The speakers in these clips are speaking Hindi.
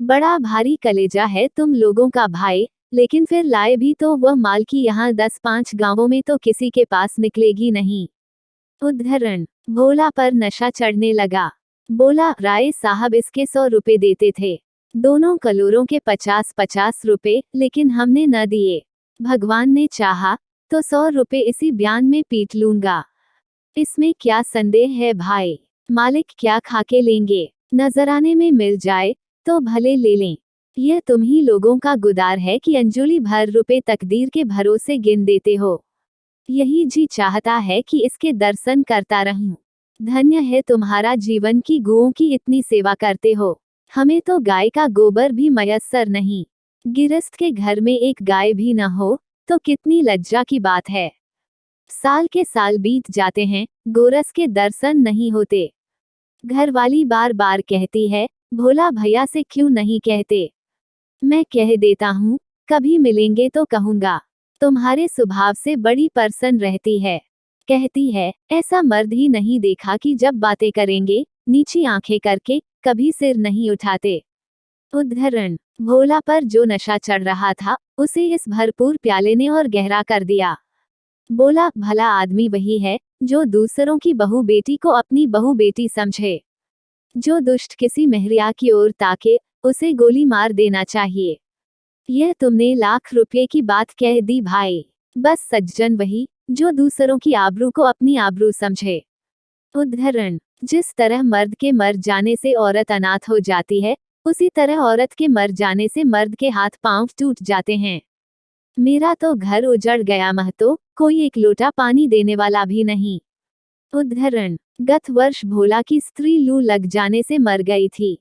बड़ा भारी कलेजा है तुम लोगों का भाई, लेकिन फिर लाए भी तो वह माल की यहाँ 10-5 गांवों में तो किसी के पास निकलेगी नहीं। उद्धरण, भोला पर नशा चढ़ने लगा। बोला, राय साहब इसके 100 रुपए देते थे, दोनों कलोरों के 50-50 रुपए, लेकिन हमने न दिए। भगवान ने चाहा तो 100 रुपए इसी बयान में पीट लूंगा। इसमें क्या संदेह है भाई, मालिक क्या खाके लेंगे, नजराने में मिल जाए तो भले ले लें। यह तुम ही लोगों का गुदार है कि अंजुली भर रुपए तकदीर के भरोसे गिन देते हो। यही जी चाहता है कि इसके दर्शन करता रहूं। धन्य है तुम्हारा जीवन की गौओं की इतनी सेवा करते हो। हमें तो गाय का गोबर भी मयस्सर नहीं। गिरस्थ के घर में एक गाय भी न हो तो कितनी लज्जा की बात है। साल के साल बीत जाते हैं, गोरस के दर्शन नहीं होते। घरवाली बार बार कहती है, भोला भैया से क्यों नहीं कहते। मैं कह देता हूँ, कभी मिलेंगे तो कहूंगा। तुम्हारे स्वभाव से बड़ी प्रसन्न रहती है। कहती है, ऐसा मर्द ही नहीं देखा कि जब बातें करेंगे नीची आंखें करके कभी सिर नहीं उठाते। उद्धरण, भोला पर जो नशा चढ़ रहा था उसे इस भरपूर प्याले ने और गहरा कर दिया। बोला, भला आदमी वही है जो दूसरों की बहू बेटी को अपनी बहू बेटी समझे। जो दुष्ट किसी महरिया की ओर ताके उसे गोली मार देना चाहिए। यह तुमने लाख रुपये की बात कह दी भाई। बस सज्जन वही जो दूसरों की आबरू को अपनी आबरू समझे। उद्धरण, जिस तरह मर्द के मर जाने से औरत अनाथ हो जाती है, उसी तरह औरत के मर जाने से मर्द के हाथ पांव टूट जाते हैं। मेरा तो घर उजड़ गया महतो, कोई एक लोटा पानी देने वाला भी नहीं। उद्धरण, गत वर्ष भोला की स्त्री लू लग जाने से मर गई थी।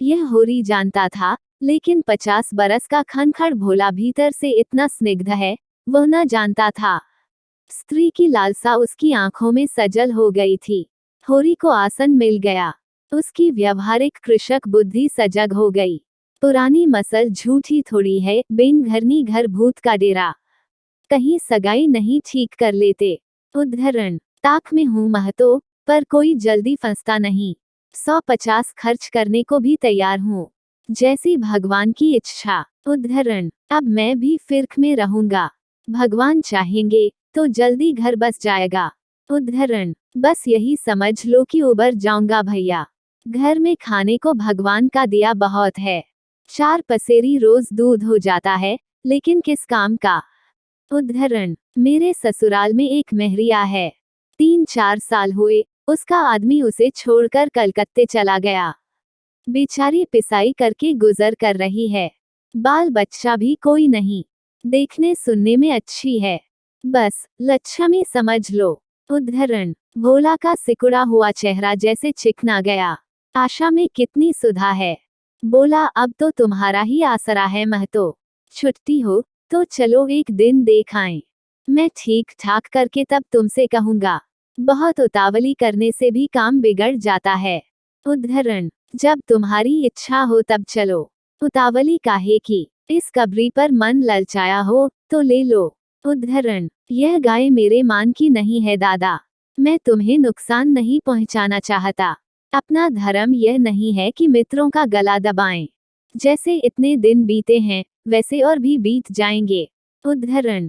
यह होरी जानता था, लेकिन 50 बरस का खनखड़ भोला भीतर से इतना स्निग्ध है, वह न जानता था। स्त्री की लालसा उसकी आंखों में सजल हो गई थी। होरी को आसन मिल गया। उसकी व्यवहारिक कृषक बुद्धि सजग हो गई। पुरानी मसल झूठी थोड़ी है, बिन घरनी घर भूत का डेरा। कहीं सगाई नहीं ठीक कर लेते। उद्धरण, ताक में हूँ महतो, पर कोई जल्दी फंसता नहीं। 150 खर्च करने को भी तैयार हूँ, जैसी भगवान की इच्छा। उद्धरण, अब मैं भी फिर्क में रहूंगा। भगवान चाहेंगे तो जल्दी घर बस जाएगा। उद्धरण, बस यही समझ लो कि उबर जाऊंगा भैया। घर में खाने को भगवान का दिया बहुत है। 4 पसेरी रोज दूध हो जाता है, लेकिन किस काम का। उद्धरण, मेरे ससुराल में एक महरिया है, 3-4 साल हुए उसका आदमी उसे छोड़कर कलकत्ते चला गया। बेचारी पिसाई करके गुजर कर रही है। बाल बच्चा भी कोई नहीं। देखने सुनने में अच्छी है, बस लच्छमी समझ लो। उद्धरण, भोला का सिकुड़ा हुआ चेहरा जैसे चिकना गया। आशा में कितनी सुधा है। बोला, अब तो तुम्हारा ही आसरा है महतो। छुट्टी हो तो चलो एक दिन देख आएं। मैं ठीक ठाक करके तब तुमसे कहूंगा। बहुत उतावली करने से भी काम बिगड़ जाता है। उद्धरण, जब तुम्हारी इच्छा हो तब चलो। उतावली काहे की, इस कब्री पर मन ललचाया हो तो ले लो। उद्धरण, यह गाय मेरे मान की नहीं है दादा। मैं तुम्हें नुकसान नहीं पहुंचाना चाहता। अपना धर्म यह नहीं है कि मित्रों का गला दबाएं। जैसे इतने दिन बीते हैं वैसे और भी बीत जाएंगे। उद्धरण,